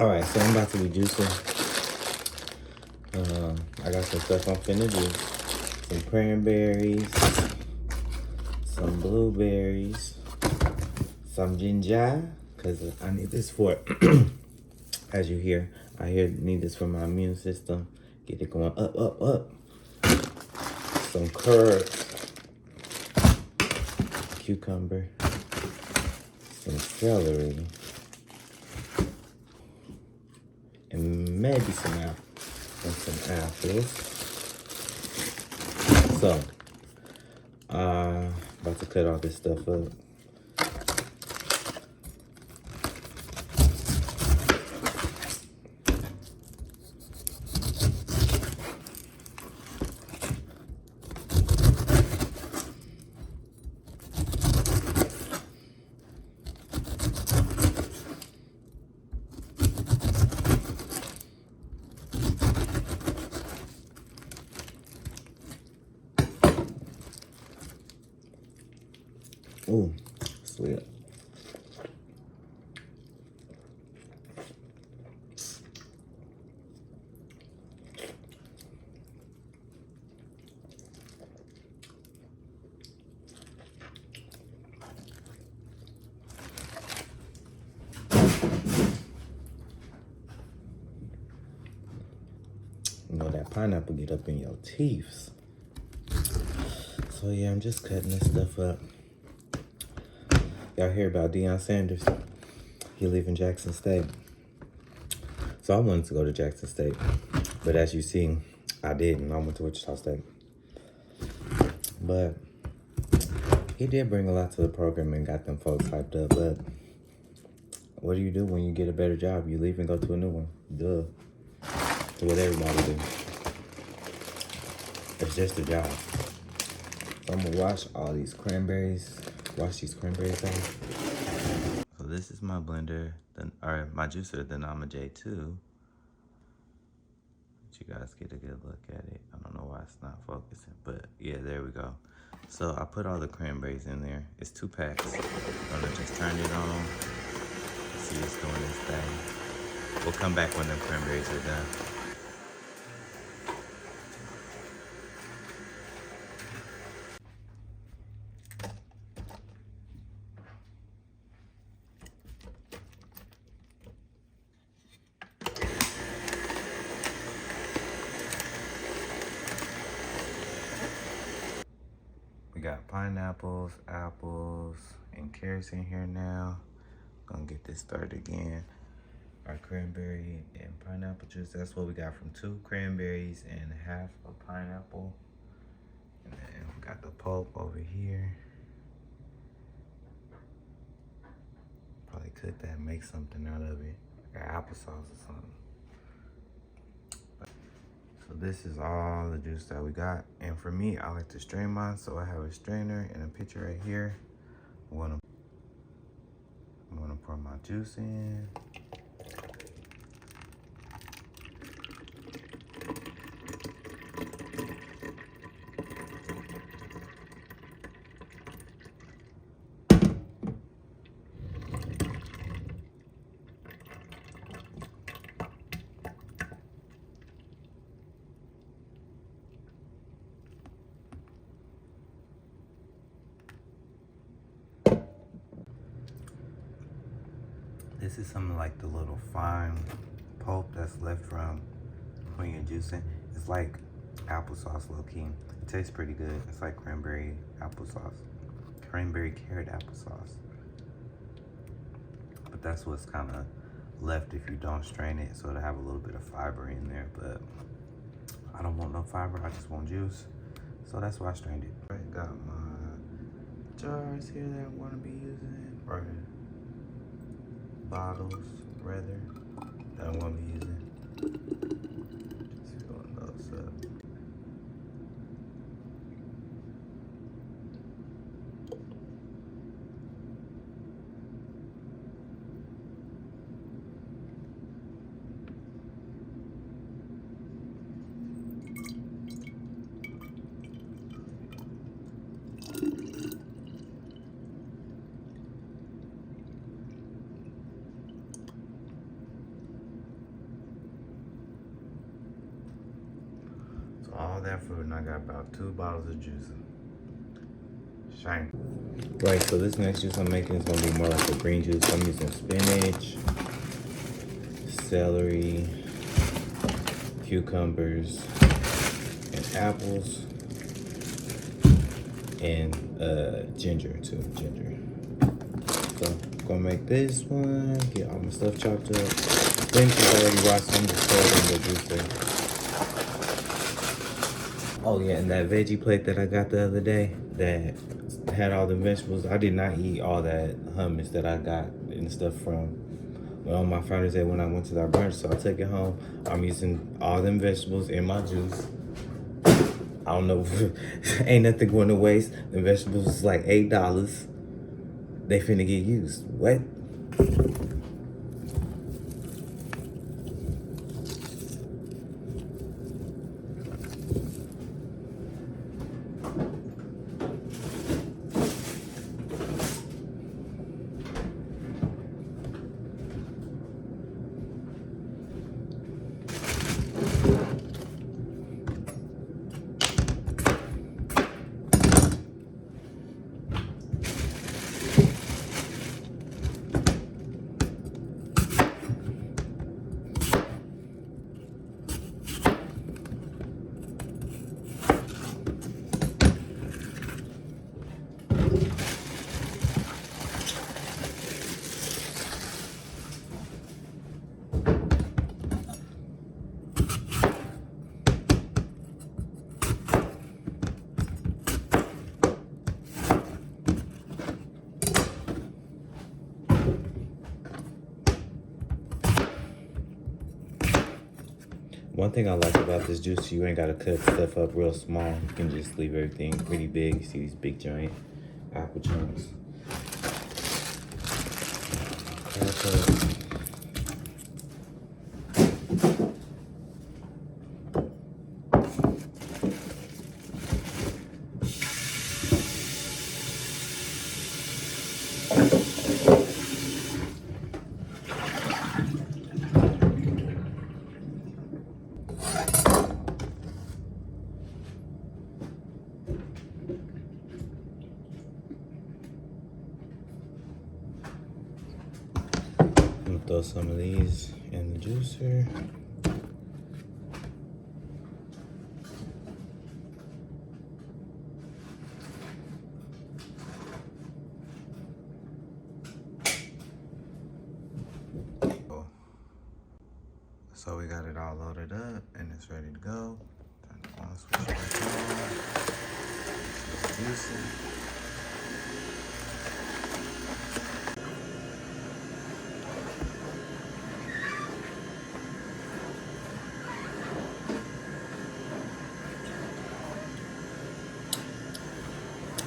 Alright, so I'm about to be juicing. I got some stuff I'm finna do. Some cranberries, some blueberries, some ginger, because I need this for, as you hear, need this for my immune system. Get it going up, up, up. Some curds, cucumber, some celery, and maybe some apples. So, about to cut all this stuff up. Ooh, sweet. You know that pineapple get up in your teeth. So yeah, I'm just cutting this stuff up. Y'all hear about Deion Sanders? He leaving Jackson State. So I wanted to go to Jackson State, but as you see, I didn't. I went to Wichita State. But he did bring a lot to the program and got them folks hyped up. But what do you do when you get a better job? You leave and go to a new one. Duh. That's what everybody do. It's just a job. So I'm gonna wash all these cranberries. Wash these cranberries out. So this is my blender, or my juicer, the Nama J2. Let you guys get a good look at it. I don't know why it's not focusing, but yeah, there we go. So I put all the cranberries in there. It's 2 packs. I'm gonna just turn it on. See it's doing its thing. We'll come back when the cranberries are done. We got pineapples, apples, and carrots in here now. Gonna get this started again. Our cranberry and pineapple juice. That's what we got from 2 cranberries and half a pineapple. And then we got the pulp over here. Probably cook that and make something out of it. Like applesauce or something. So this is all the juice that we got. And for me, I like to strain mine. So I have a strainer and a pitcher right here. I'm gonna pour my juice in. This is some like the little fine pulp that's left from when you're juicing. It's like applesauce low-key. It tastes pretty good. It's like cranberry applesauce. Cranberry carrot applesauce. But that's what's kind of left if you don't strain it. So it'll have a little bit of fiber in there. But I don't want no fiber. I just want juice. So that's why I strained it. I got my jars here that I'm going to be using. Or bottles, rather, that I'm going to be using. Just filling those up. all that fruit, and I got about 2 bottles of juice. Shame. Right, so this next juice I'm making is gonna be more like a green juice. I'm using spinach, celery, cucumbers, and apples, and ginger too, ginger. So I'm gonna make this one, get all my stuff chopped up. Spinach is already washed, so I'm just throwing the juicer. Oh yeah, and that veggie plate that I got the other day that had all the vegetables, I did not eat all that hummus that I got and stuff from my Father's Day when I went to that brunch, so I took it home. I'm using all them vegetables in my juice. I don't know, ain't nothing going to waste. The vegetables is like $8. They finna get used. What? One thing I like about this juice, you ain't gotta cut stuff up real small. You can just leave everything pretty big. You see these big giant apple chunks. Throw some of these in the juicer. So we got it all loaded up and it's ready to go. Turn on, switch it back on. Juicing.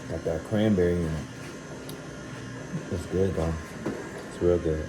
Got that cranberry in it. It's good though. It's real good.